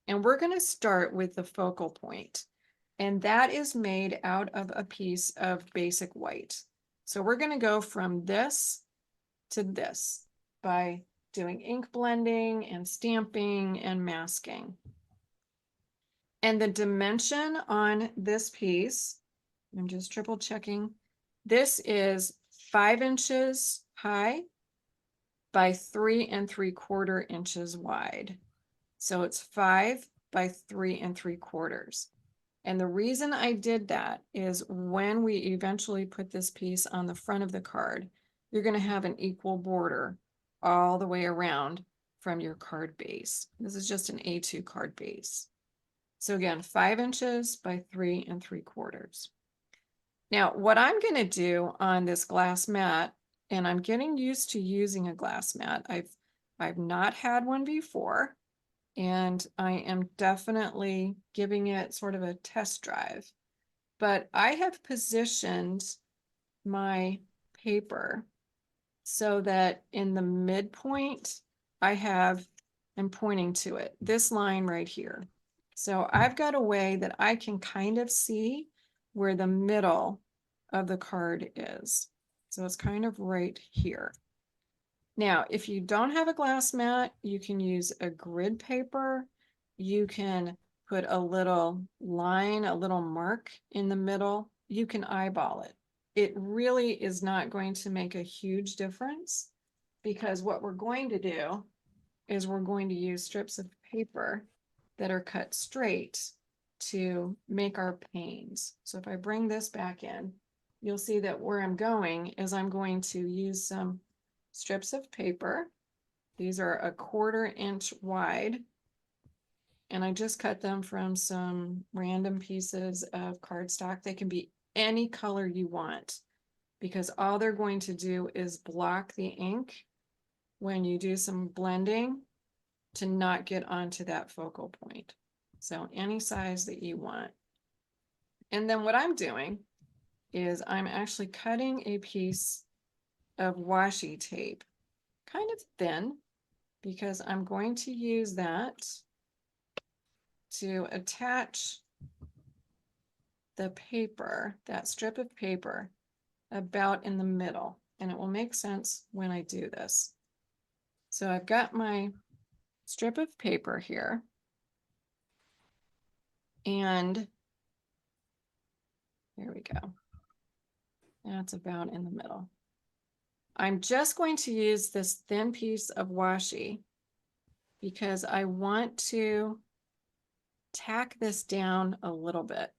And we're going to start with the focal point. And that is made out of a piece of basic white. So we're going to go from this to this by doing ink blending and stamping and masking. And the dimension on this piece, I'm just triple checking, this is 5 inches high by 3 3/4 inches wide. So it's 5 by 3 3/4. And the reason I did that is when we eventually put this piece on the front of the card, you're going to have an equal border all the way around from your card base. This is just an A2 card base. So again, 5 inches by 3 3/4. Now, what I'm going to do on this glass mat, and I'm getting used to using a glass mat. I've not had one before, and I am definitely giving it sort of a test drive. But I have positioned my paper so that in the midpoint, I'm pointing to it, this line right here. So I've got a way that I can kind of see where the middle of the card is. So it's kind of right here. Now, if you don't have a glass mat, you can use a grid paper. You can put a little line, a little mark in the middle. You can eyeball it. It really is not going to make a huge difference, because what we're going to do is we're going to use strips of paper that are cut straight to make our panes. So if I bring this back in, you'll see that where I'm going is I'm going to use some strips of paper. These are 1/4 inch wide, and I just cut them from some random pieces of cardstock. They can be any color you want, because all they're going to do is block the ink when you do some blending to not get onto that focal point. So any size that you want. And then what I'm doing is I'm actually cutting a piece of washi tape, kind of thin, because I'm going to use that to attach the paper, that strip of paper, about in the middle. And it will make sense when I do this. So I've got my strip of paper here, and here we go. That's about in the middle. I'm just going to use this thin piece of washi because I want to tack this down a little bit.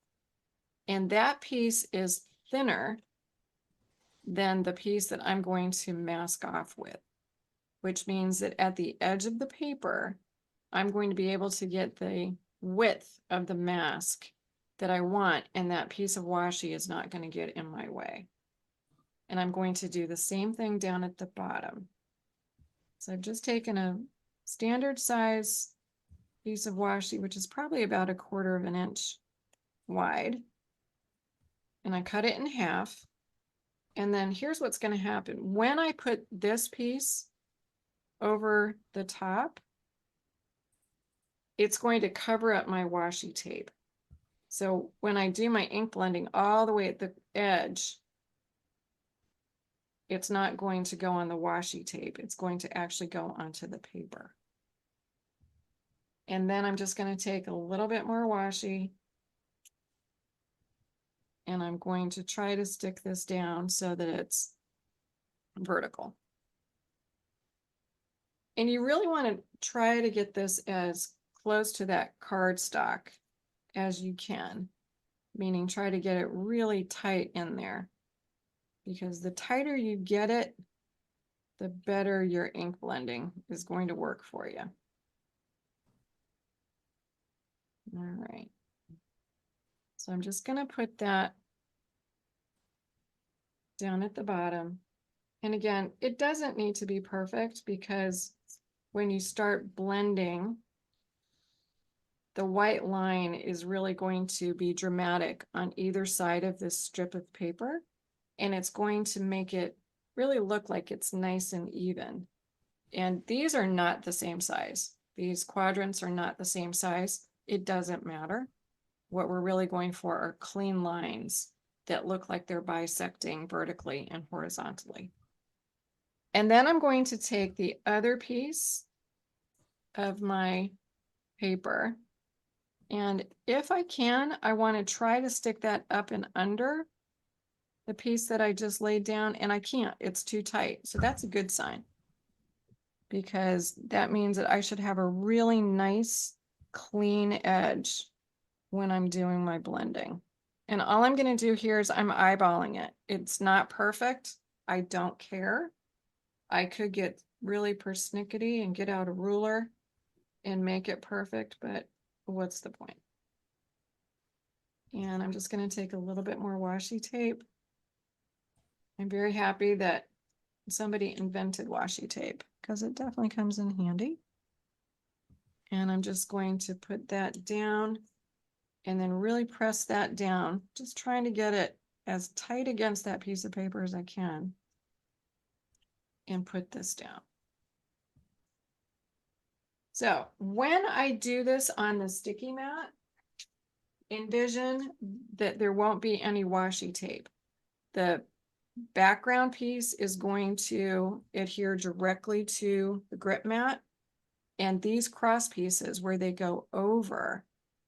And that piece is thinner than the piece that I'm going to mask off with, which means that at the edge of the paper, I'm going to be able to get the width of the mask that I want, and that piece of washi is not going to get in my way. And I'm going to do the same thing down at the bottom. So I've just taken a standard size piece of washi, which is probably about 1/4 inch wide, and I cut it in half. And then here's what's going to happen. When I put this piece over the top, it's going to cover up my washi tape. So when I do my ink blending all the way at the edge, it's not going to go on the washi tape. It's going to actually go onto the paper. And then I'm just going to take a little bit more washi, and I'm going to try to stick this down so that it's vertical. And you really want to try to get this as close to that cardstock as you can, meaning try to get it really tight in there, because the tighter you get it, the better your ink blending is going to work for you. All right. So I'm just going to put that down at the bottom. And again, it doesn't need to be perfect, because when you start blending, the white line is really going to be dramatic on either side of this strip of paper, and it's going to make it really look like it's nice and even. And these are not the same size. these quadrants are not the same size, it doesn't matter. What we're really going for are clean lines that look like they're bisecting vertically and horizontally. And then I'm going to take the other piece of my paper, and if I can, I want to try to stick that up and under the piece that I just laid down, and I can't, it's too tight. So that's a good sign, because that means that I should have a really nice clean edge when I'm doing my blending. And all I'm going to do here is I'm eyeballing it. It's not perfect. I don't care. I could get really persnickety and get out a ruler and make it perfect, but what's the point? And I'm just going to take a little bit more washi tape. I'm very happy that somebody invented washi tape because it definitely comes in handy. And I'm just going to put that down and then really press that down, just trying to get it as tight against that piece of paper as I can, and put this down. So when I do this on the sticky mat, envision that there won't be any washi tape. The background piece is going to adhere directly to the grip mat, and these cross pieces where they go over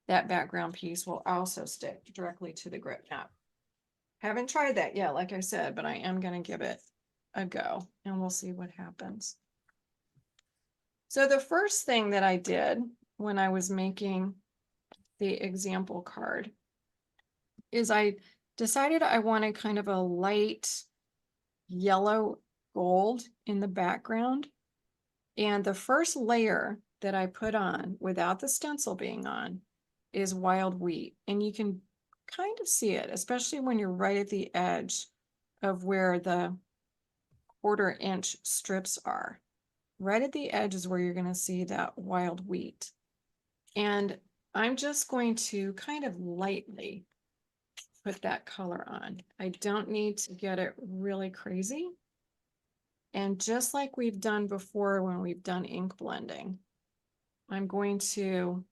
that background piece will also stick directly to the grip mat. Haven't tried that yet, like I said, but I am going to give it a go and we'll see what happens. So the first thing that I did when I was making the example card is I decided I wanted kind of a light yellow gold in the background. And the first layer that I put on without the stencil being on is wild wheat. And you can kind of see it, especially when you're right at the edge of where the 1/4 inch strips are. Right at the edge is where you're going to see that wild wheat. And I'm just going to kind of lightly put that color on. I don't need to get it really crazy. And just like we've done before when we've done ink blending, I'm going to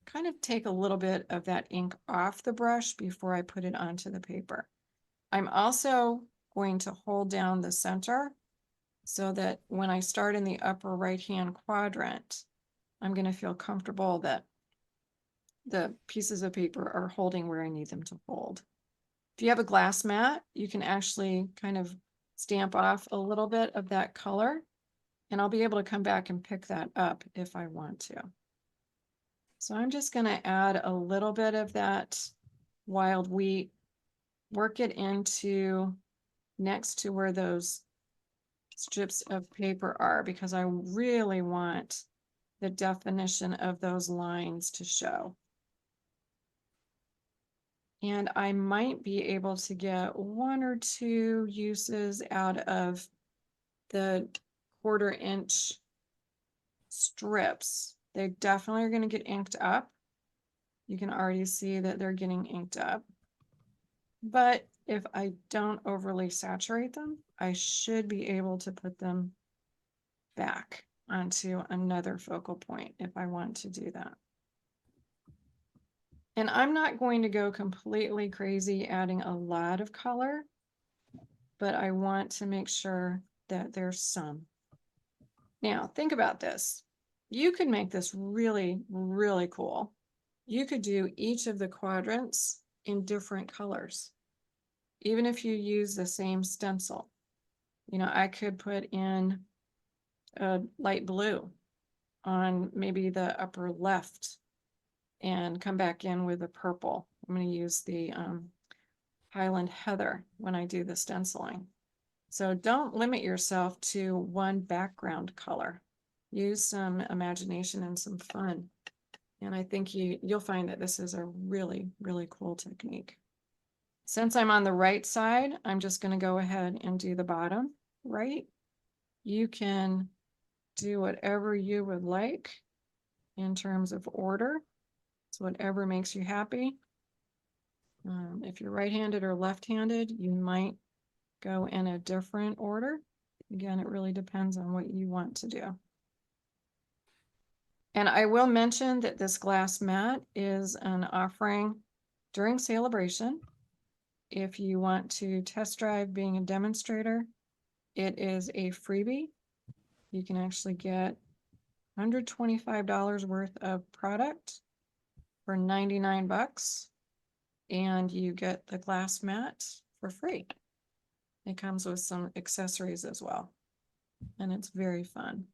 kind of take a little bit of that ink off the brush before I put it onto the paper. I'm also going to hold down the center so that when I start in the upper right-hand quadrant, I'm going to feel comfortable that the pieces of paper are holding where I need them to hold. If you have a glass mat, you can actually kind of stamp off a little bit of that color, and I'll be able to come back and pick that up if I want to. So I'm just going to add a little bit of that wild wheat, work it into next to where those strips of paper are, because I really want the definition of those lines to show. And I might be able to get 1 or 2 uses out of the 1/4 inch strips. They definitely are going to get inked up. You can already see that they're getting inked up. But if I don't overly saturate them, I should be able to put them back onto another focal point if I want to do that. And I'm not going to go completely crazy adding a lot of color, but I want to make sure that there's some. Now, think about this. You could make this really, really cool. You could do each of the quadrants in different colors, even if you use the same stencil. You know, I could put in a light blue on maybe the upper left and come back in with a purple. I'm going to use the Highland Heather when I do the stenciling. So don't limit yourself to one background color. Use some imagination and some fun. And I think you'll find that this is a really, really cool technique. Since I'm on the right side, I'm just going to go ahead and do the bottom right. You can do whatever you would like in terms of order. It's whatever makes you happy. If you're right-handed or left-handed, you might go in a different order. Again, it really depends on what you want to do. And I will mention that this glass mat is an offering during celebration. If you want to test drive being a demonstrator, it is a freebie. You can actually get $125 worth of product for 99 bucks, and you get the glass mat for free. It comes with some accessories as well, and it's very fun.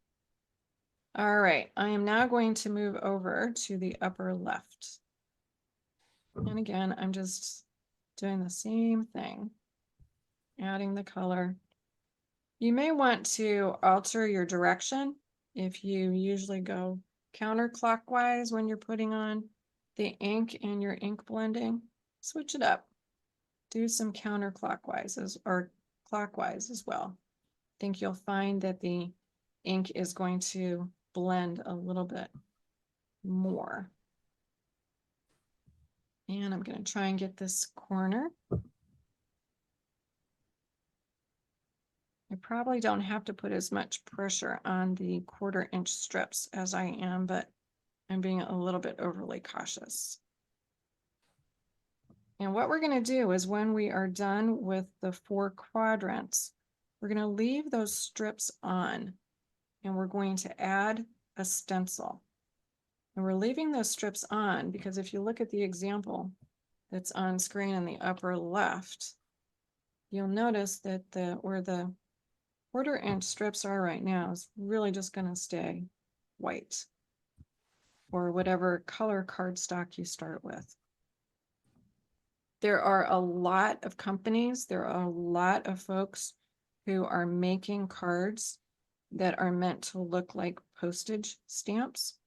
All right, I am now going to move over to the upper left. And again, I'm just doing the same thing, adding the color. You may want to alter your direction. If you usually go counterclockwise when you're putting on the ink and your ink blending, switch it up. Do some counterclockwise or clockwise as well. I think you'll find that the ink is going to blend a little bit more. And I'm going to try and get this corner. I probably don't have to put as much pressure on the 1/4 inch strips as I am, but I'm being a little bit overly cautious. And what we're going to do is when we are done with the 4 quadrants, we're going to leave those strips on and we're going to add a stencil. And we're leaving those strips on because if you look at the example that's on screen in the upper left, you'll notice that where the 1/4 inch strips are right now is really just going to stay white or whatever color cardstock you start with. There are a lot of companies, there are a lot of folks who are making cards that are meant to look like postage stamps.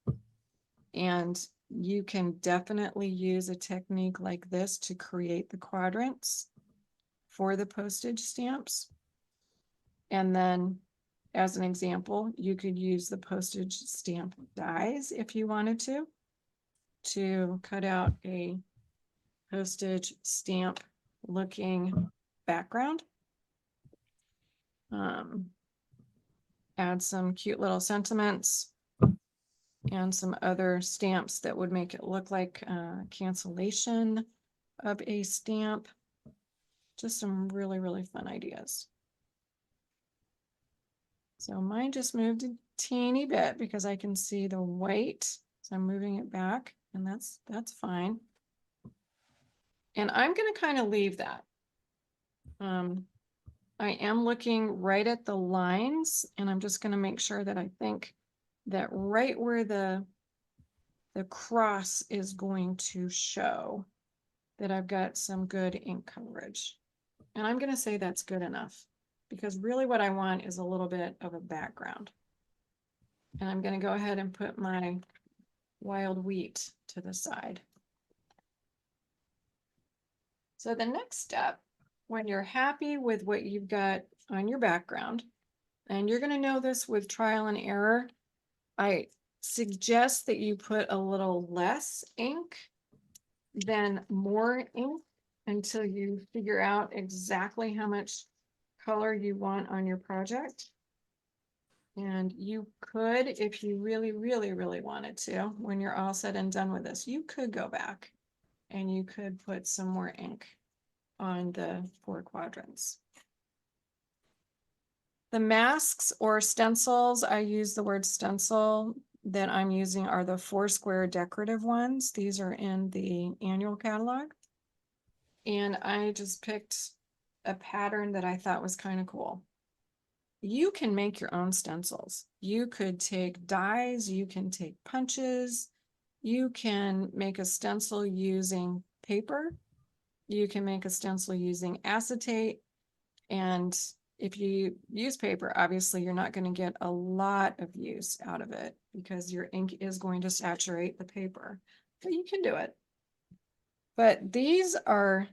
And you can definitely use a technique like this to create the quadrants for the postage stamps. And then, as an example, you could use the postage stamp dies if you wanted to cut out a postage stamp looking background. Add some cute little sentiments and some other stamps that would make it look like cancellation of a stamp. Just some really, really fun ideas. So mine just moved a teeny bit because I can see the white. So I'm moving it back, and that's fine. And I'm going to kind of leave that. I am looking right at the lines, and I'm just going to make sure that I think that right where the cross is going to show that I've got some good ink coverage. And I'm going to say that's good enough because really what I want is a little bit of a background. And I'm going to go ahead and put my wild wheat to the side. So the next step, when you're happy with what you've got on your background, and you're going to know this with trial and error, I suggest that you put a little less ink than more ink until you figure out exactly how much color you want on your project. And you could, if you really, really, really wanted to, when you're all said and done with this, you could go back and you could put some more ink on the 4 quadrants. The masks or stencils, I use the word stencil, that I'm using are the 4 square decorative ones. These are in the annual catalog. And I just picked a pattern that I thought was kind of cool. You can make your own stencils. You could take dies, you can take punches, you can make a stencil using paper, you can make a stencil using acetate, and if you use paper, obviously you're not going to get a lot of use out of it because your ink is going to saturate the paper, but you can do it. But these are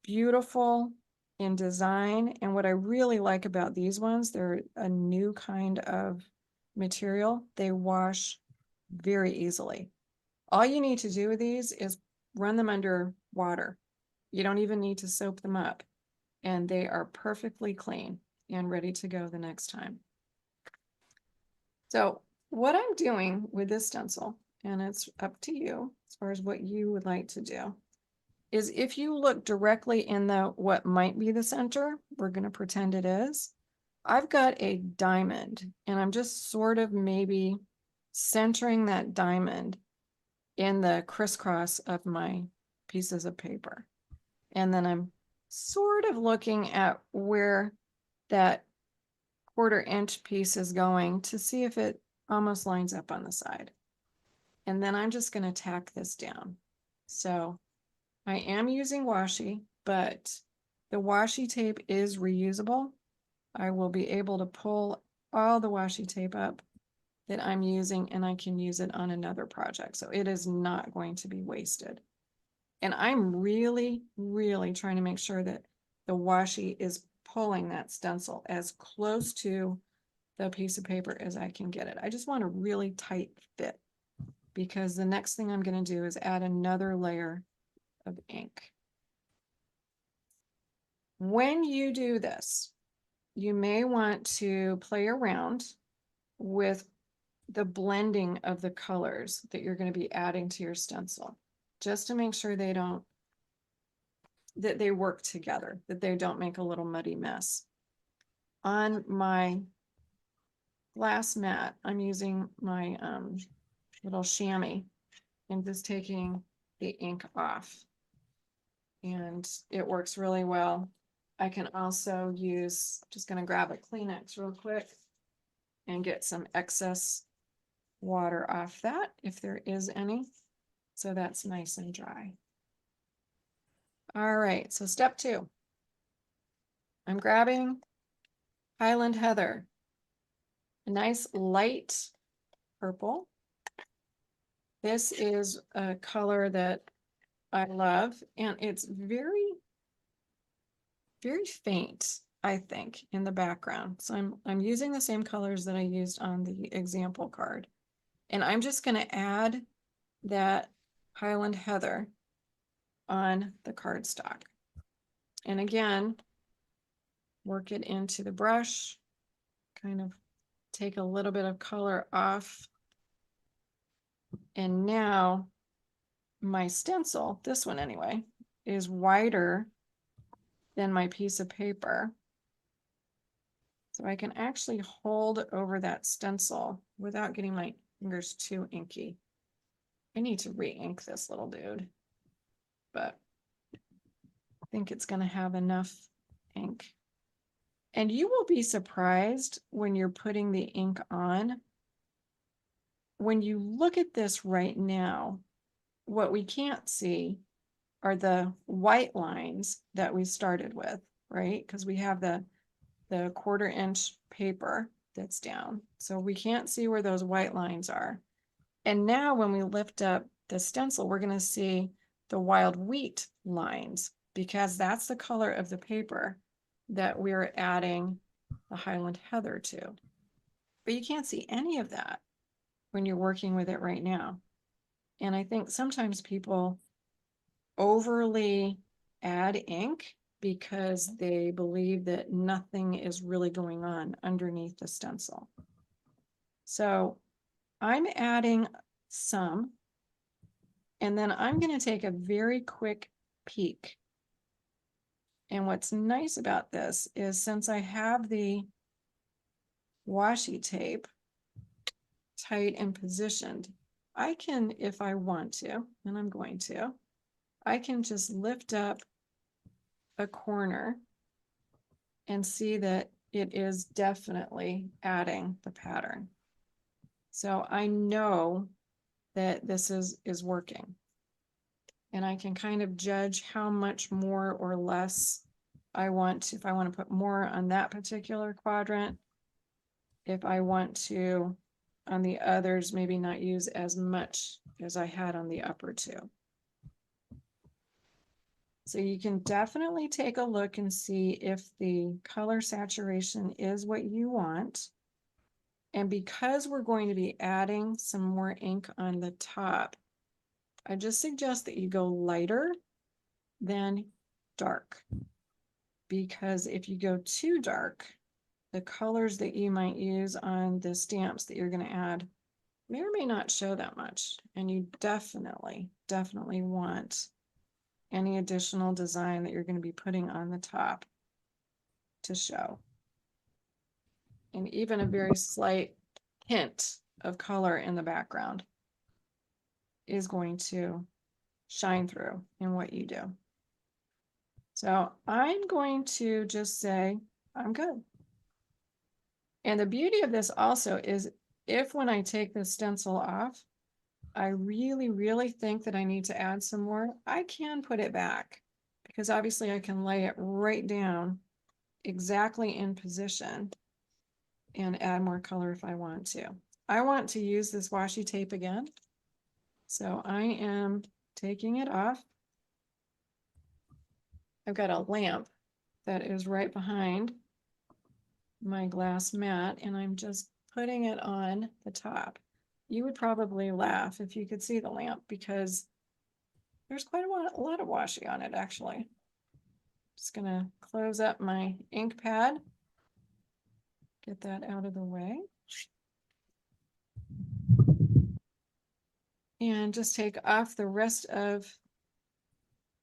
beautiful in design, and what I really like about these ones, they're a new kind of material. They wash very easily. All you need to do with these is run them under water. You don't even need to soap them up, and they are perfectly clean and ready to go the next time. So what I'm doing with this stencil, and it's up to you as far as what you would like to do, is if you look directly in the what might be the center, we're going to pretend it is. I've got a diamond, and I'm just sort of maybe centering that diamond in the crisscross of my pieces of paper. And then I'm sort of looking at where that 1/4 inch piece is going to see if it almost lines up on the side. And then I'm just going to tack this down. So I am using washi, but the washi tape is reusable. I will be able to pull all the washi tape up that I'm using, and I can use it on another project. So it is not going to be wasted. And I'm really, really trying to make sure that the washi is pulling that stencil as close to the piece of paper as I can get it. I just want a really tight fit, because the next thing I'm going to do is add another layer of ink. When you do this, you may want to play around with the blending of the colors that you're going to be adding to your stencil, just to make sure that they work together, that they don't make a little muddy mess. On my glass mat, I'm using my little chamois and just taking the ink off, and it works really well. I can also use, just going to grab a Kleenex real quick and get some excess water off that if there is any, so that's nice and dry. All right, so step 2. I'm grabbing Highland Heather, a nice light purple. This is a color that I love, and it's very, very faint, I think, in the background. So I'm using the same colors that I used on the example card. And I'm just going to add that Highland Heather on the cardstock. And again, work it into the brush, kind of take a little bit of color off. And now my stencil, this one anyway, is wider than my piece of paper. So I can actually hold over that stencil without getting my fingers too inky. I need to re-ink this little dude, but I think it's going to have enough ink. And you will be surprised when you're putting the ink on. When you look at this right now, what we can't see are the white lines that we started with, right? Because we have the 1/4 inch paper that's down. So we can't see where those white lines are. And now when we lift up the stencil, we're going to see the wild wheat lines, because that's the color of the paper that we're adding the Highland Heather to. But you can't see any of that when you're working with it right now. And I think sometimes people overly add ink because they believe that nothing is really going on underneath the stencil. So I'm adding some, and then I'm going to take a very quick peek. And what's nice about this is, since I have the washi tape tight and positioned, I can, if I want to, and I'm going to, I can just lift up a corner and see that it is definitely adding the pattern. So I know that this is working. And I can kind of judge how much more or less I want to, if I want to put more on that particular quadrant, if I want to, on the others, maybe not use as much as I had on the upper 2. So you can definitely take a look and see if the color saturation is what you want. And because we're going to be adding some more ink on the top, I just suggest that you go lighter than dark. Because if you go too dark, the colors that you might use on the stamps that you're going to add may or may not show that much. And you definitely want any additional design that you're going to be putting on the top to show. And even a very slight hint of color in the background is going to shine through in what you do. So I'm going to just say, I'm good. And the beauty of this also is if when I take this stencil off, I really think that I need to add some more, I can put it back because obviously I can lay it right down exactly in position and add more color if I want to. I want to use this washi tape again. So I am taking it off. I've got a lamp that is right behind my glass mat and I'm just putting it on the top. You would probably laugh if you could see the lamp because there's quite a lot of washi on it actually. Just gonna close up my ink pad, get that out of the way. And just take off the rest of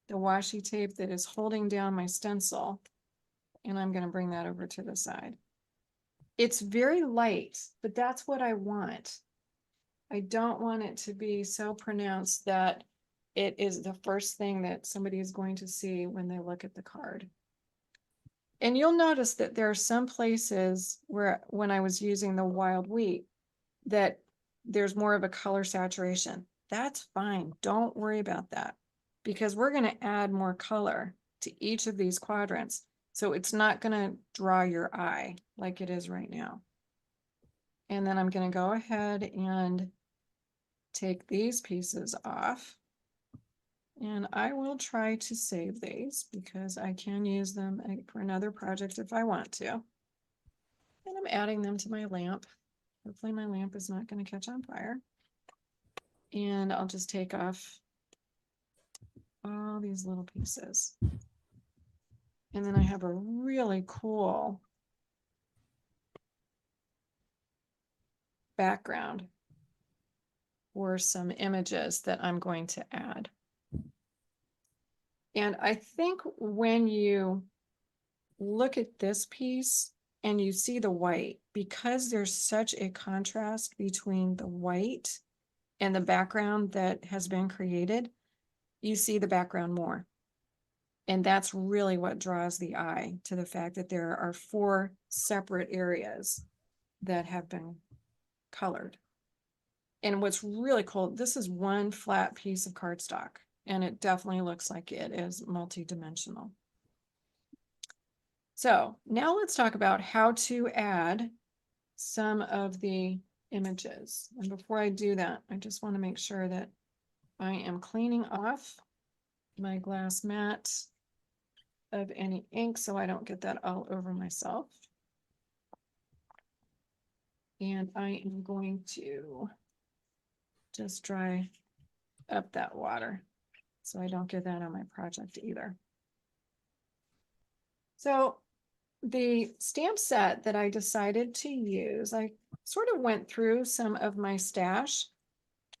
the washi tape that is holding down my stencil. And I'm gonna bring that over to the side. It's very light, but that's what I want. I don't want it to be so pronounced that it is the first thing that somebody is going to see when they look at the card. And you'll notice that there are some places where when I was using the wild wheat that there's more of a color saturation. That's fine. Don't worry about that because we're going to add more color to each of these quadrants. So it's not going to draw your eye like it is right now. And then I'm going to go ahead and take these pieces off. And I will try to save these because I can use them for another project if I want to. And I'm adding them to my lamp. Hopefully my lamp is not going to catch on fire. And I'll just take off all these little pieces. And then I have a really cool background for some images that I'm going to add. And I think when you look at this piece and you see the white, because there's such a contrast between the white and the background that has been created, you see the background more. And that's really what draws the eye to the fact that there are 4 separate areas that have been colored. And what's really cool, this is one flat piece of cardstock, and it definitely looks like it is multi-dimensional. So now let's talk about how to add some of the images. And before I do that, I just want to make sure that I am cleaning off my glass mat of any ink so I don't get that all over myself. And I am going to just dry up that water so I don't get that on my project either. So the stamp set that I decided to use, I sort of went through some of my stash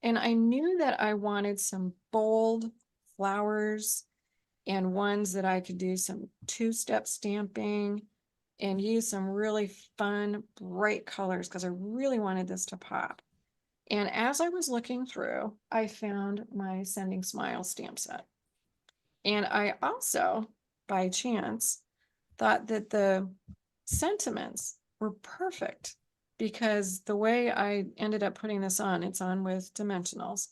and I knew that I wanted some bold flowers and ones that I could do some 2-step stamping and use some really fun, bright colors because I really wanted this to pop. And as I was looking through, I found my Sending Smiles stamp set. And I also, by chance, thought that the sentiments were perfect because the way I ended up putting this on, it's on with dimensionals,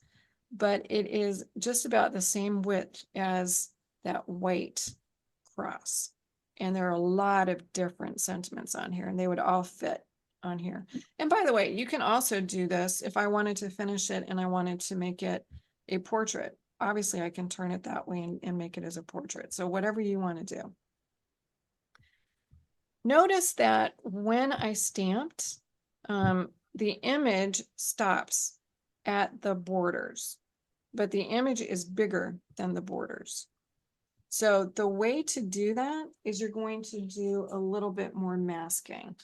but it is just about the same width as that white cross. And there are a lot of different sentiments on here and they would all fit on here. And by the way, you can also do this if I wanted to finish it and I wanted to make it a portrait. Obviously I can turn it that way and make it as a portrait. So whatever you want to do. Notice that when I stamped, the image stops at the borders, but the image is bigger than the borders. So the way to do that is you're going to do a little bit more masking.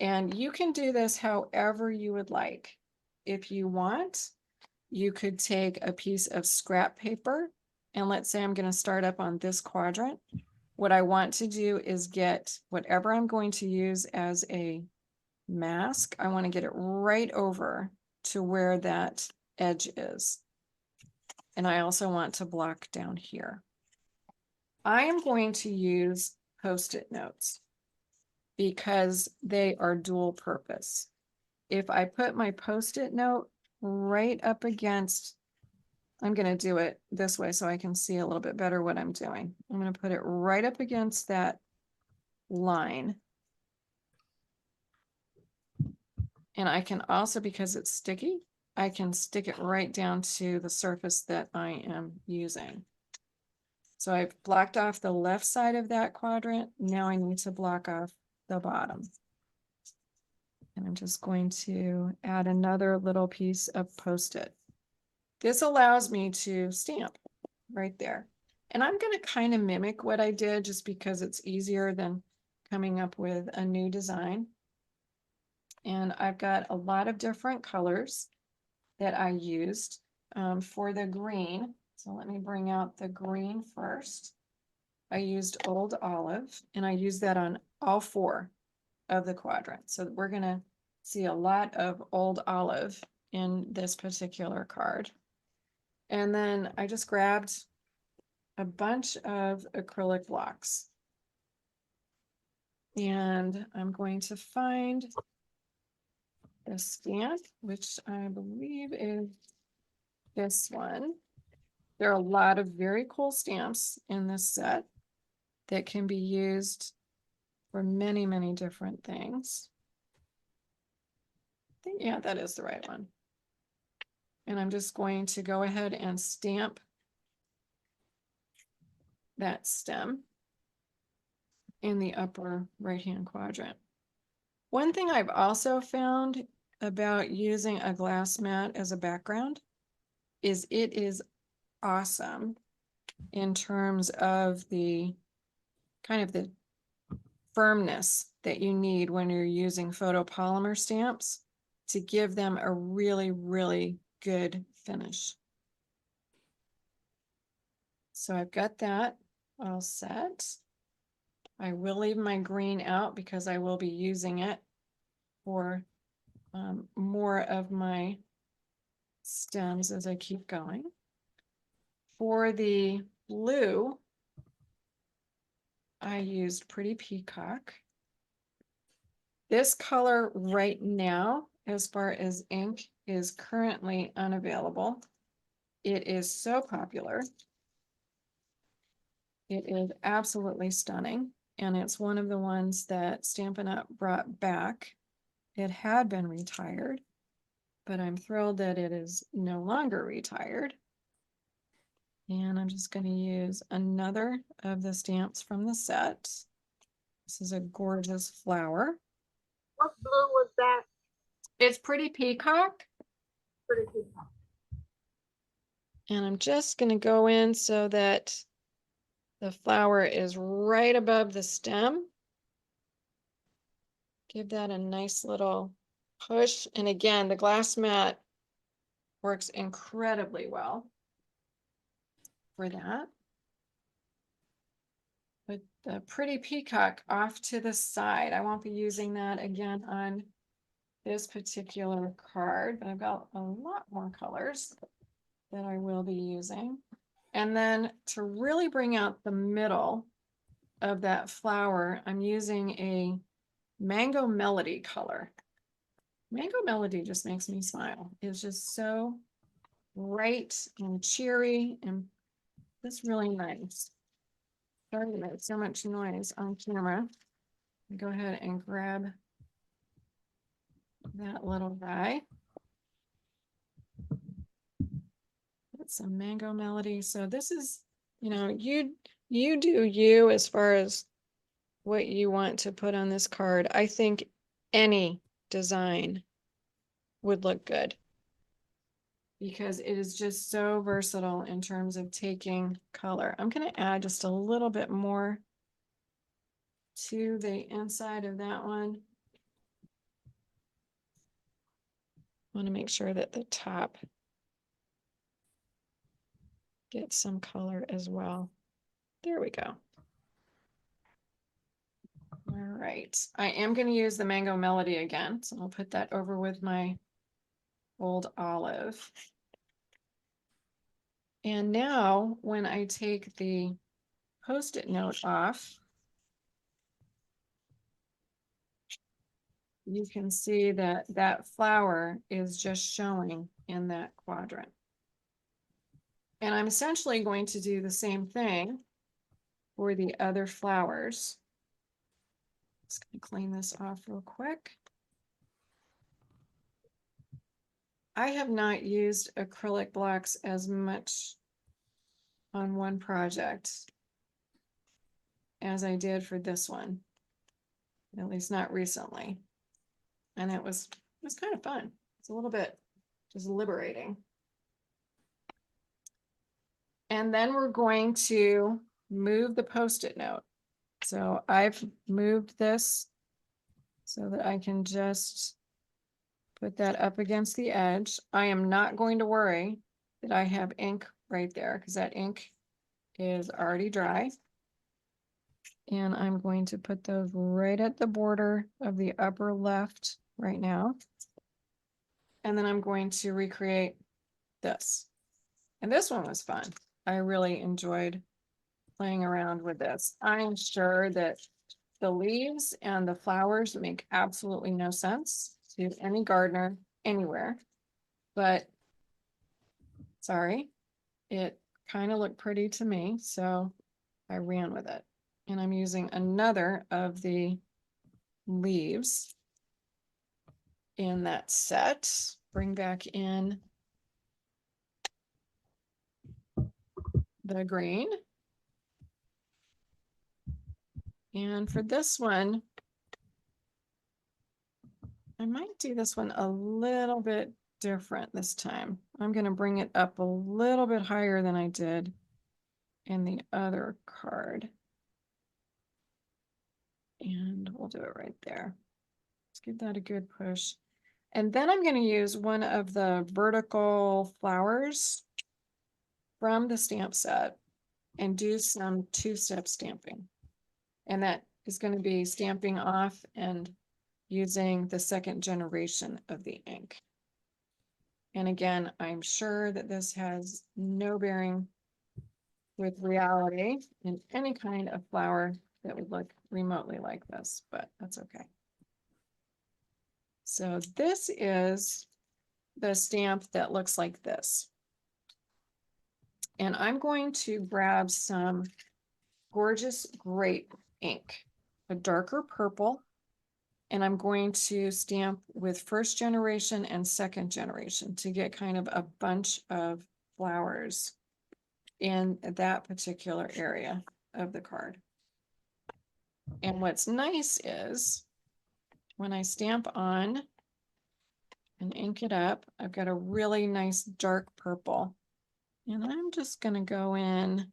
And you can do this however you would like. if you want, you could take a piece of scrap paper, and let's say I'm going to start up on this quadrant. What I want to do is get whatever I'm going to use as a mask, I want to get it right over to where that edge is. And I also want to block down here. I am going to use Post-it notes because they are dual purpose. If I put my Post-it note right up against, I'm going to do it this way so I can see a little bit better what I'm doing. I'm going to put it right up against that line. And I can also, because it's sticky, I can stick it right down to the surface that I am using. So I've blocked off the left side of that quadrant. Now I need to block off the bottom. And I'm just going to add another little piece of Post-it. This allows me to stamp right there. And I'm going to kind of mimic what I did just because it's easier than coming up with a new design. And I've got a lot of different colors that I used for the green. So let me bring out the green first. I used Old Olive, and I used that on all 4 of the quadrants. So we're going to see a lot of Old Olive in this particular card. And then I just grabbed a bunch of acrylic blocks. And I'm going to find the stamp, which I believe is this one. There are a lot of very cool stamps in this set that can be used for many, many different things. I think, yeah, that is the right one. And I'm just going to go ahead and stamp that stem in the upper right-hand quadrant. One thing I've also found about using a glass mat as a background is it is awesome in terms of the kind of the firmness that you need when you're using photopolymer stamps to give them a really, really good finish. So I've got that all set. I will leave my green out because I will be using it for more of my stems as I keep going. For the blue, I used Pretty Peacock. This color right now, as far as ink, is currently unavailable. It is so popular. It is absolutely stunning. And it's one of the ones that Stampin' Up! Brought back. It had been retired, but I'm thrilled that it is no longer retired. And I'm just going to use another of the stamps from the set. This is a gorgeous flower. What blue was that? It's Pretty Peacock. Pretty Peacock. And I'm just going to go in so that the flower is right above the stem. Give that a nice little push. And again, the glass mat works incredibly well for that. Put the Pretty Peacock off to the side. I won't be using that again on this particular card, but I've got a lot more colors that I will be using. And then to really bring out the middle of that flower, I'm using a Mango Melody color. Mango Melody just makes me smile. It's just so bright and cheery and just really nice. Sorry to make so much noise on camera. Go ahead and grab that little guy. That's some Mango Melody. So this is, you know, you do you as far as what you want to put on this card. I think any design would look good because it is just so versatile in terms of taking color. I'm going to add just a little bit more to the inside of that one. Want to make sure that the top gets some color as well. There we go. All right, I am going to use the Mango Melody again, so I'll put that over with my old olive. And now when I take the Post-it note off, you can see that that flower is just showing in that quadrant. And I'm essentially going to do the same thing for the other flowers. Just going to clean this off real quick. I have not used acrylic blocks as much on one project as I did for this one, at least not recently. And it was kind of fun. It's a little bit just liberating. And then we're going to move the Post-it note. So I've moved this so that I can just put that up against the edge. I am not going to worry that I have ink right there because that ink is already dry. And I'm going to put those right at the border of the upper left right now. And then I'm going to recreate this. And this one was fun. I really enjoyed playing around with this. I'm sure that the leaves and the flowers make absolutely no sense to any gardener anywhere, but sorry, it kind of looked pretty to me, so I ran with it. And I'm using another of the leaves in that set. Bring back in the green. And for this one, I might do this one a little bit different this time. I'm going to bring it up a little bit higher than I did in the other card. And we'll do it right there. Let's give that a good push. And then I'm going to use one of the vertical flowers from the stamp set and do some two-step stamping. And that is going to be stamping off and using the second generation of the ink. And again, I'm sure that this has no bearing with reality in any kind of flower that would look remotely like this, but that's okay. So this is the stamp that looks like this. And I'm going to grab some gorgeous grape ink, a darker purple, and I'm going to stamp with first generation and second generation to get kind of a bunch of flowers in that particular area of the card. And what's nice is when I stamp on and ink it up, I've got a really nice dark purple. And I'm just going to go in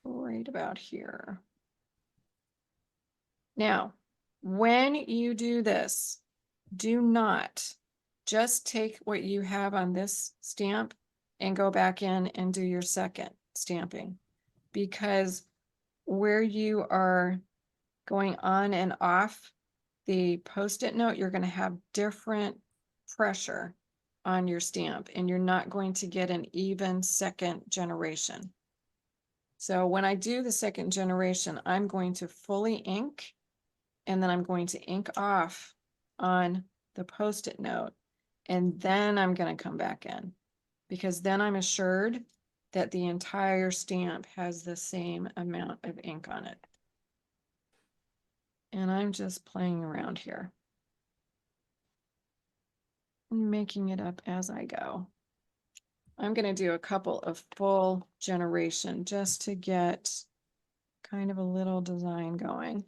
right about here. Now, when you do this, do not just take what you have on this stamp and go back in and do your second stamping, because where you are going on and off the Post-it note, you're going to have different pressure on your stamp and you're not going to get an even second generation. So when I do the second generation, I'm going to fully ink and then I'm going to ink off on the Post-it note. And then I'm going to come back in because then I'm assured that the entire stamp has the same amount of ink on it. And I'm just playing around here, making it up as I go. I'm going to do a couple of full generation just to get kind of a little design going.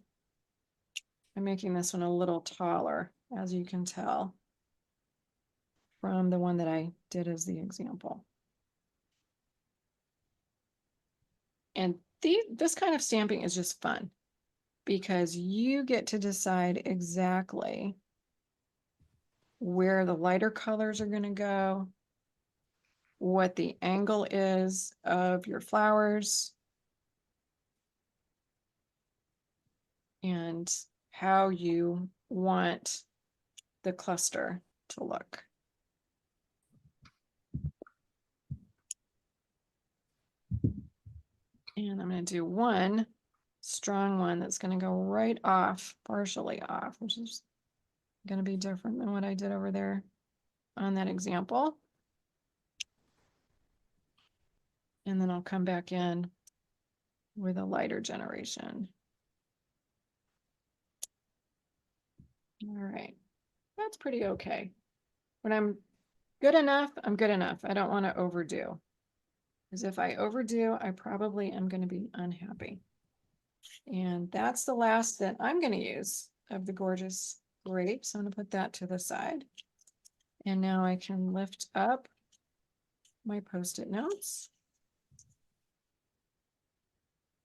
I'm making this one a little taller, as you can tell from the one that I did as the example. And this kind of stamping is just fun because you get to decide exactly where the lighter colors are going to go, what the angle is of your flowers, and how you want the cluster to look. And I'm going to do one strong one that's going to go right off, partially off, which is going to be different than what I did over there on that example. And then I'll come back in with a lighter generation. All right, that's pretty okay. When I'm good enough, I'm good enough. I don't want to overdo. Because if I overdo, I probably am going to be unhappy. And that's the last that I'm going to use of the gorgeous grapes. I'm going to put that to the side. And now I can lift up my Post-it notes.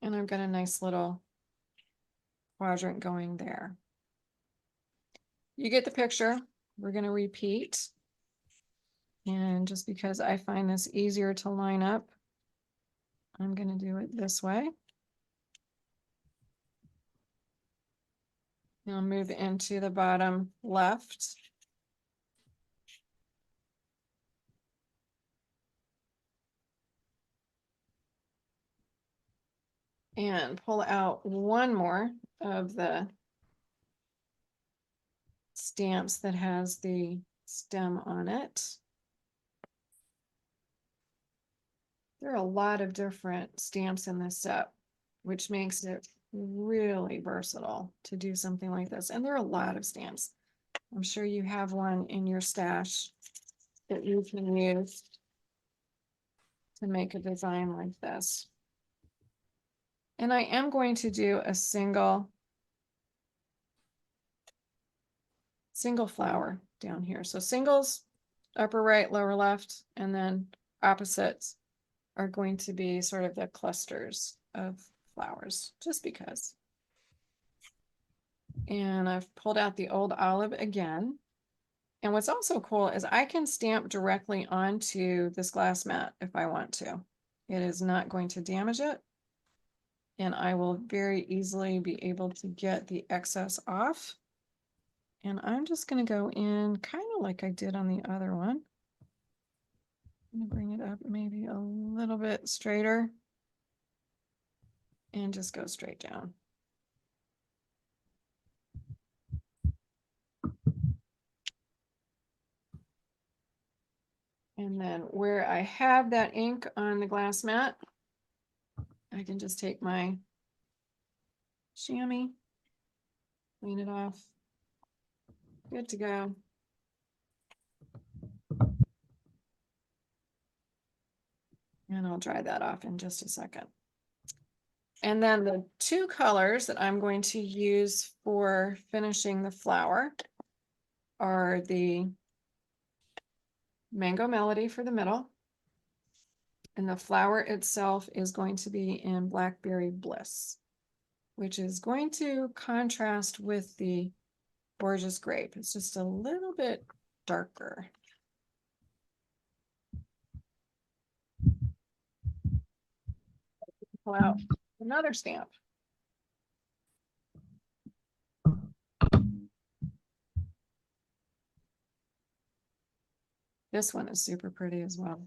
And I've got a nice little quadrant going there. You get the picture. We're going to repeat. And just because I find this easier to line up, I'm going to do it this way. I'll move into the bottom left. And pull out one more of the stamps that has the stem on it. There are a lot of different stamps in this set, which makes it really versatile to do something like this. And there are a lot of stamps. I'm sure you have one in your stash that you can use to make a design like this. And I am going to do a single flower down here. So singles, upper right, lower left, and then opposites are going to be sort of the clusters of flowers, just because. And I've pulled out the old olive again. And what's also cool is I can stamp directly onto this glass mat if I want to. It is not going to damage it. And I will very easily be able to get the excess off. And I'm just going to go in kind of like I did on the other one. I'm going to bring it up maybe a little bit straighter. And just go straight down. And then where I have that ink on the glass mat, I can just take my chamois, clean it off. Good to go. And I'll dry that off in just a second. And then the two colors that I'm going to use for finishing the flower are the Mango Melody for the middle. And the flower itself is going to be in Blackberry Bliss, which is going to contrast with the Gorgeous Grape. It's just a little bit darker. Pull out another stamp. This one is super pretty as well.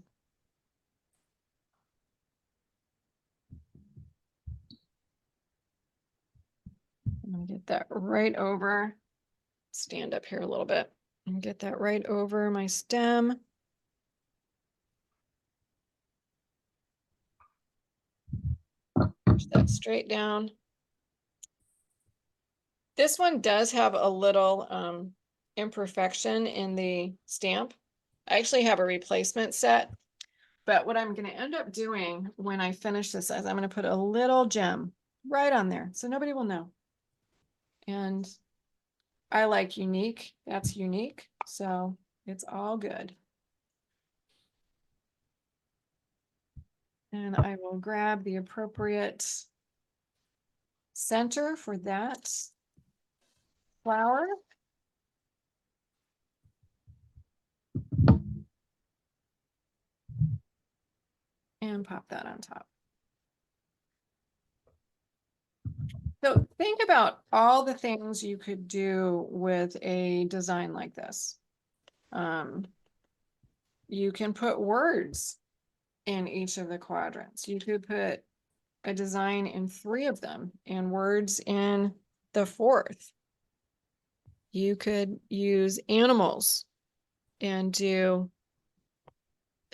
I'm going to get that right over, stand up here a little bit and get that right over my stem. Push that straight down. This one does have a little imperfection in the stamp. I actually have a replacement set, but what I'm going to end up doing when I finish this is I'm going to put a little gem right on there so nobody will know. And I like unique. That's unique. So it's all good. And I will grab the appropriate center for that flower. and pop that on top. So think about all the things you could do with a design like this. You can put words in each of the quadrants. You could put a design in 3 of them and words in the 4th. You could use animals and do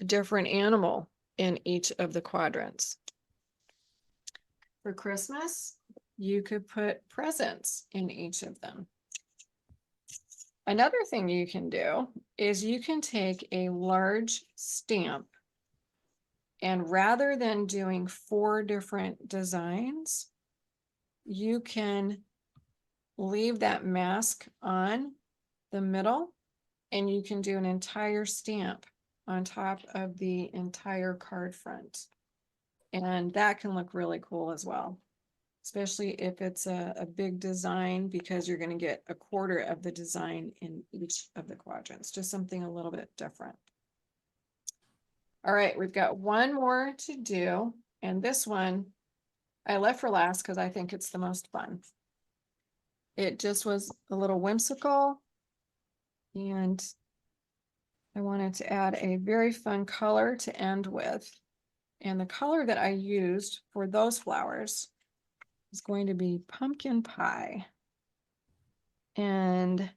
a different animal in each of the quadrants. For Christmas, you could put presents in each of them. Another thing you can do is you can take a large stamp, and rather than doing 4 different designs, you can leave that mask on the middle, and you can do an entire stamp on top of the entire card front. And that can look really cool as well, especially if it's a big design, because you're going to get a quarter of the design in each of the quadrants, just something a little bit different. All right, we've got one more to do, and this one I left for last because I think it's the most fun. It just was a little whimsical, and I wanted to add a very fun color to end with. And the color that I used for those flowers is going to be pumpkin pie. And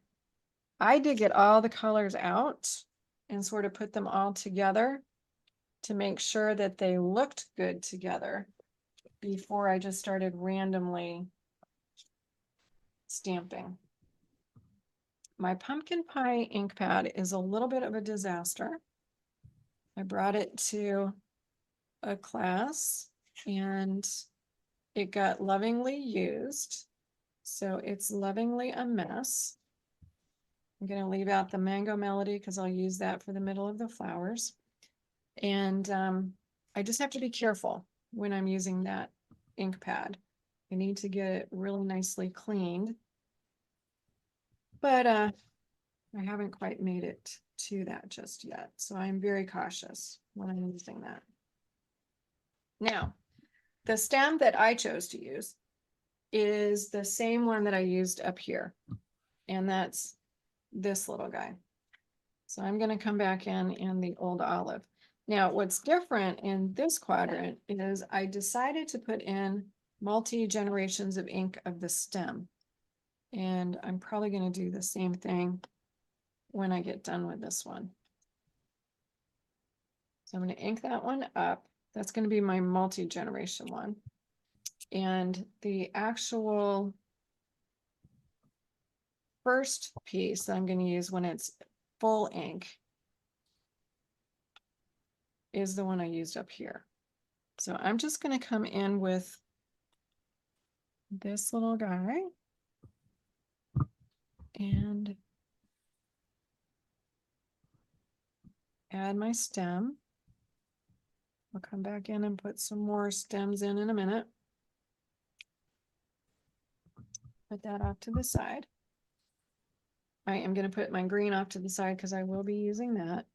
I did get all the colors out and sort of put them all together to make sure that they looked good together before I just started randomly stamping. My pumpkin pie ink pad is a little bit of a disaster. I brought it to a class and it got lovingly used. So it's lovingly a mess. I'm going to leave out the mango melody because I'll use that for the middle of the flowers. And I just have to be careful when I'm using that ink pad. I need to get it really nicely cleaned. But I haven't quite made it to that just yet. So I'm very cautious when I'm using that. Now, the stem that I chose to use is the same one that I used up here. And that's this little guy. So I'm going to come back in the old olive. Now, what's different in this quadrant is I decided to put in multi-generations of ink of the stem. And I'm probably going to do the same thing when I get done with this one. So I'm going to ink that one up. That's going to be my multi-generation one. And the actual first piece that I'm going to use when it's full ink is the one I used up here. So I'm just going to come in with this little guy and add my stem. I'll come back in and put some more stems in a minute. Put that off to the side. I am going to put my green off to the side because I will be using that.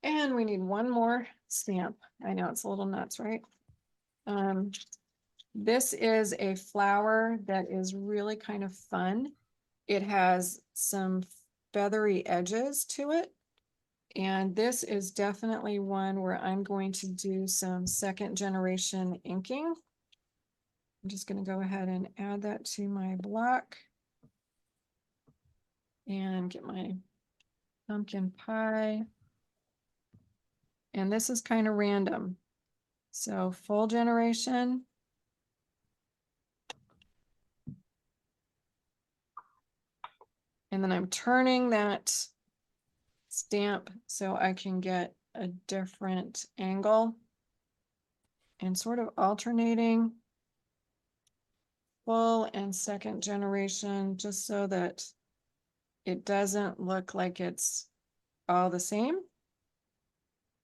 And we need one more stamp. I know it's a little nuts, right? This is a flower that is really kind of fun. It has some feathery edges to it. And this is definitely one where I'm going to do some 2nd generation inking. I'm just going to go ahead and add that to my block and get my pumpkin pie. And this is kind of random. So full generation. And then I'm turning that stamp so I can get a different angle and sort of alternating full and 2nd generation, just so that it doesn't look like it's all the same.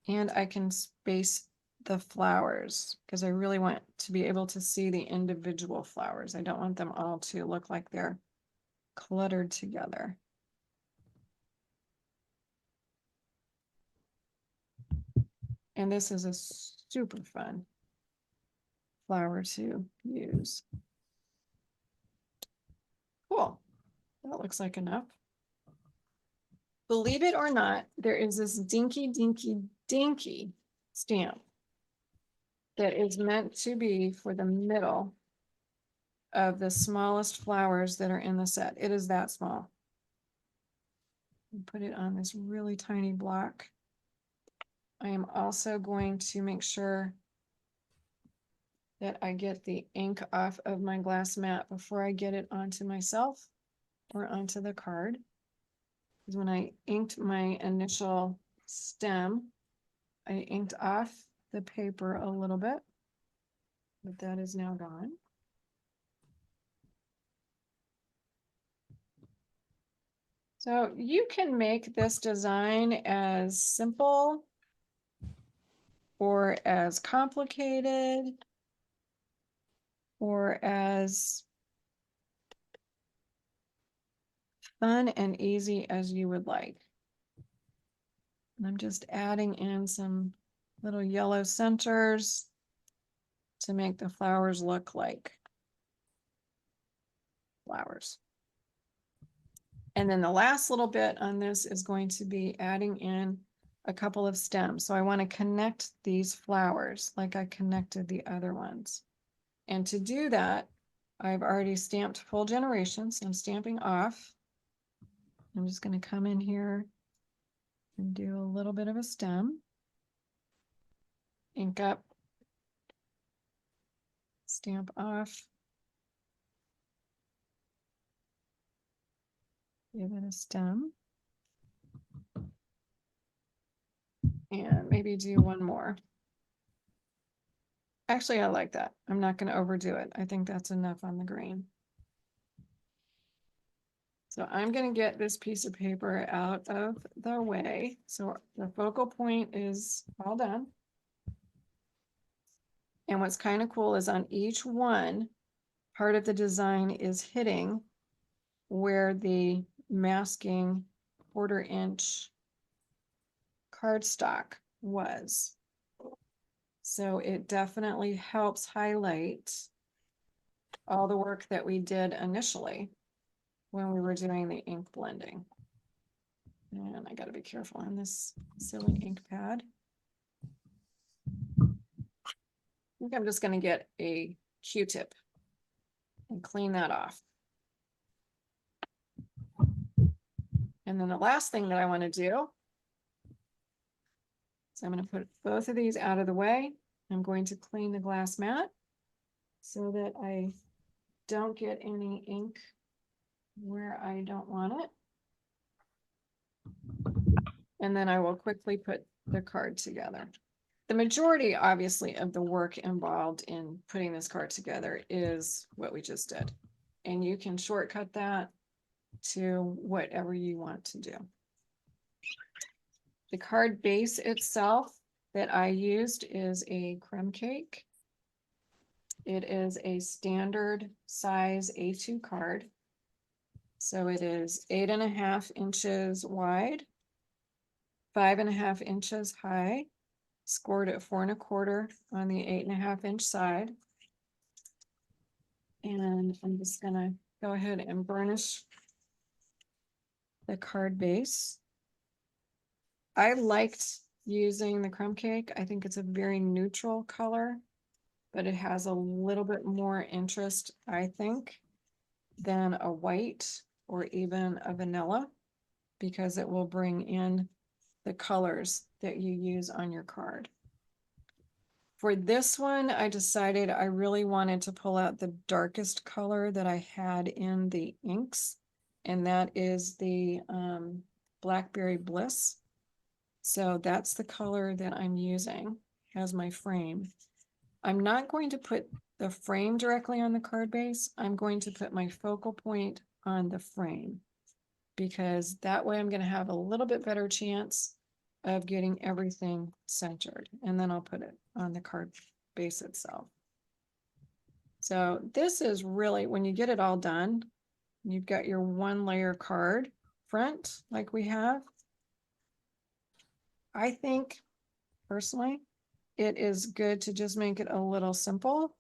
And I can space the flowers because I really want to be able to see the individual flowers. I don't want them all to look like they're cluttered together. And this is a super fun flower to use. Cool. That looks like enough. Believe it or not, there is this dinky stamp that is meant to be for the middle of the smallest flowers that are in the set. It is that small. Put it on this really tiny block. I am also going to make sure that I get the ink off of my glass mat before I get it onto myself or onto the card. Because when I inked my initial stem, I inked off the paper a little bit, but that is now gone. So you can make this design as simple or as complicated or as fun and easy as you would like. And I'm just adding in some little yellow centers to make the flowers look like flowers. And then the last little bit on this is going to be adding in a couple of stems. So I want to connect these flowers like I connected the other ones. And to do that, I've already stamped full generation, so I'm stamping off. I'm just going to come in here and do a little bit of a stem. Ink up, stamp off. Give it a stem. And maybe do one more. Actually, I like that. I'm not going to overdo it. I think that's enough on the green. So I'm going to get this piece of paper out of the way. So the focal point is all done. And what's kind of cool is on each one, part of the design is hitting where the masking 1/4 inch cardstock was. So it definitely helps highlight all the work that we did initially when we were doing the ink blending. And I got to be careful on this silly ink pad. I think I'm just going to get a Q-tip and clean that off. And then the last thing that I want to do is I'm going to put both of these out of the way. I'm going to clean the glass mat so that I don't get any ink where I don't want it. And then I will quickly put the card together. The majority, obviously, of the work involved in putting this card together is what we just did. And you can shortcut that to whatever you want to do. The card base itself that I used is a crumb cake. It is a standard size A2 card. So it is 8.5 inches wide, 5.5 inches high, scored at 4 1/4 on the 8.5 inch side. And I'm just gonna go ahead and burnish the card base. I liked using the crumb cake. I think it's a very neutral color, but it has a little bit more interest, I think, than a white or even a vanilla, because it will bring in the colors that you use on your card. For this one, I decided I really wanted to pull out the darkest color that I had in the inks, and that is the Blackberry Bliss. So that's the color that I'm using as my frame. I'm not going to put the frame directly on the card base. I'm going to put my focal point on the frame, because that way I'm going to have a little bit better chance of getting everything centered. And then I'll put it on the card base itself. So this is really, when you get it all done, you've got your 1-layer card front like we have. I think personally it is good to just make it a little simple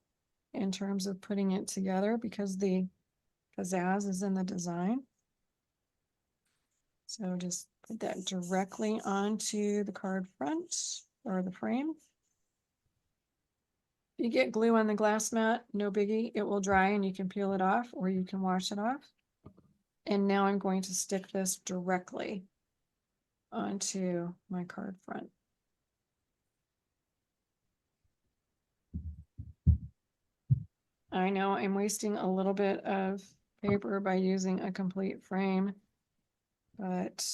in terms of putting it together because the pizzazz is in the design. So just put that directly onto the card front or the frame. You get glue on the glass mat, no biggie. It will dry and you can peel it off or you can wash it off. And now I'm going to stick this directly onto my card front. I know I'm wasting a little bit of paper by using a complete frame, but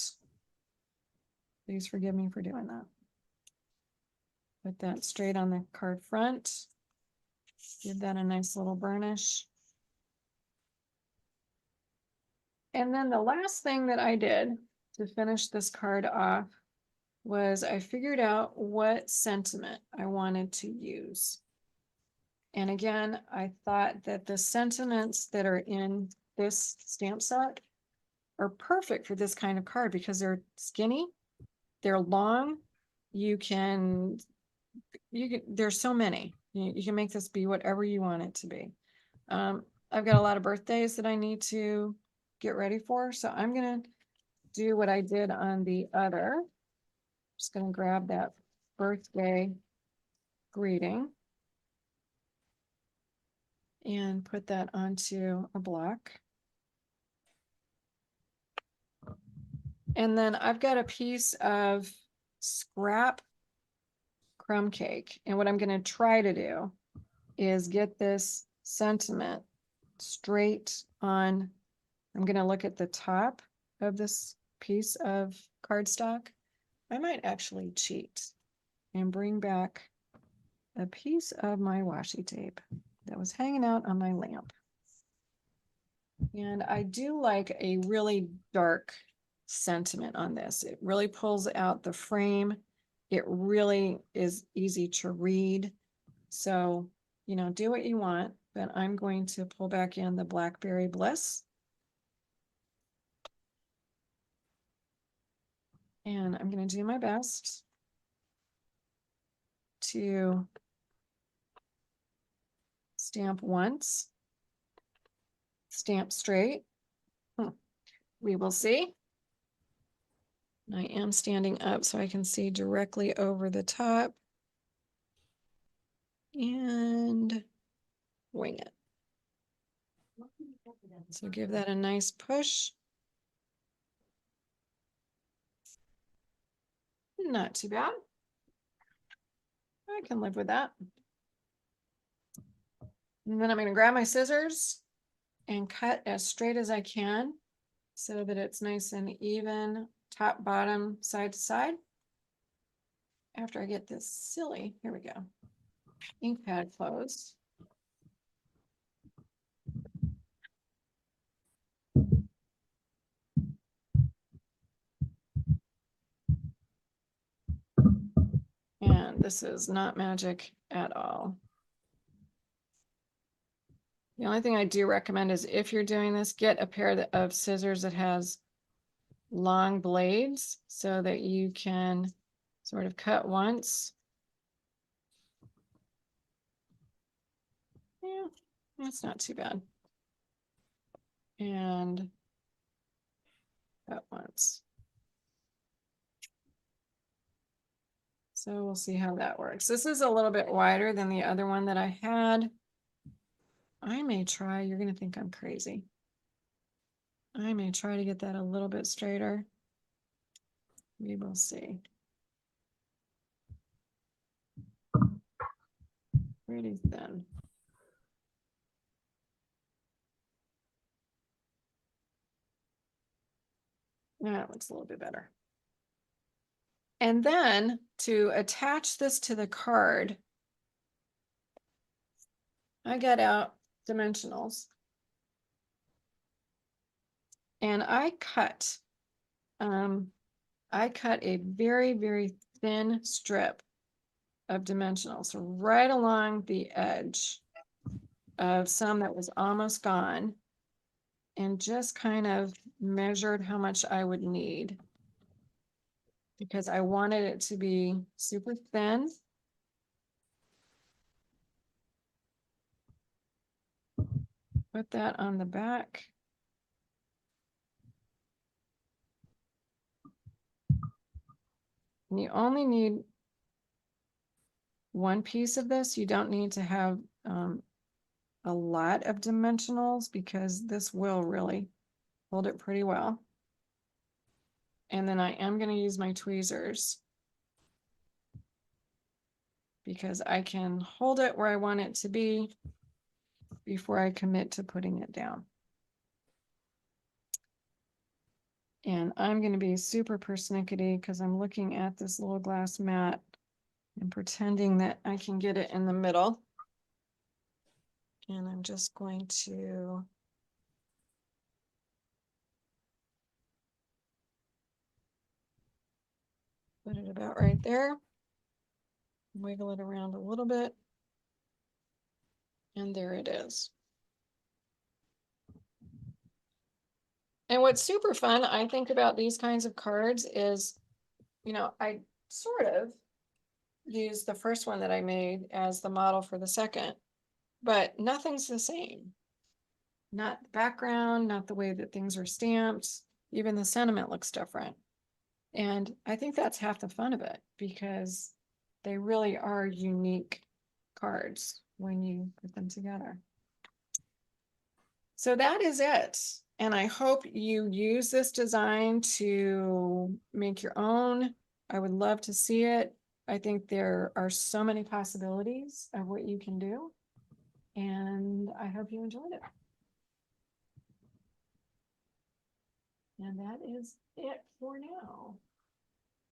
please forgive me for doing that. Put that straight on the card front. Give that a nice little burnish. And then the last thing that I did to finish this card off was I figured out what sentiment I wanted to use. And again, I thought that the sentiments that are in this stamp set are perfect for this kind of card because they're skinny, they're long, there's so many. You can make this be whatever you want it to be. I've got a lot of birthdays that I need to get ready for, so I'm gonna do what I did on the other. Just gonna grab that birthday greeting and put that onto a block. And then I've got a piece of scrap crumb cake. And what I'm going to try to do is get this sentiment straight on. I'm going to look at the top of this piece of cardstock. I might actually cheat and bring back a piece of my washi tape that was hanging out on my lamp. And I do like a really dark sentiment on this. It really pulls out the frame. It really is easy to read. So, you know, do what you want, but I'm going to pull back in the Blackberry Bliss. And I'm going to do my best to stamp once, stamp straight. We will see. I am standing up so I can see directly over the top. And wing it. So give that a nice push. Not too bad. I can live with that. And then I'm going to grab my scissors and cut as straight as I can so that it's nice and even, top, bottom, side to side. After I get this silly, here we go, ink pad closed. And this is not magic at all. The only thing I do recommend is if you're doing this, get a pair of scissors that has long blades so that you can sort of cut once. Yeah, that's not too bad. And cut once. So we'll see how that works. This is a little bit wider than the other one that I had. I may try, you're going to think I'm crazy. I may try to get that a little bit straighter. We will see. Pretty thin. That looks a little bit better. And then to attach this to the card, I got out dimensionals. And I cut a very, very thin strip of dimensionals, so right along the edge of some that was almost gone, and just kind of measured how much I would need because I wanted it to be super thin put that on the back. And you only need one piece of this. You don't need to have a lot of dimensionals because this will really hold it pretty well. And then I am going to use my tweezers because I can hold it where I want it to be before I commit to putting it down. And I'm going to be super persnickety because I'm looking at this little glass mat and pretending that I can get it in the middle. And I'm just going to put it about right there. Wiggle it around a little bit. And there it is. And what's super fun, I think, about these kinds of cards is, you know, I sort of used the first one that I made as the model for the second, but nothing's the same. Not the background, not the way that things are stamped, even the sentiment looks different. And I think that's half the fun of it because they really are unique cards when you put them together. So that is it. And I hope you use this design to make your own. I would love to see it. I think there are so many possibilities of what you can do. And I hope you enjoyed it. And that is it for now.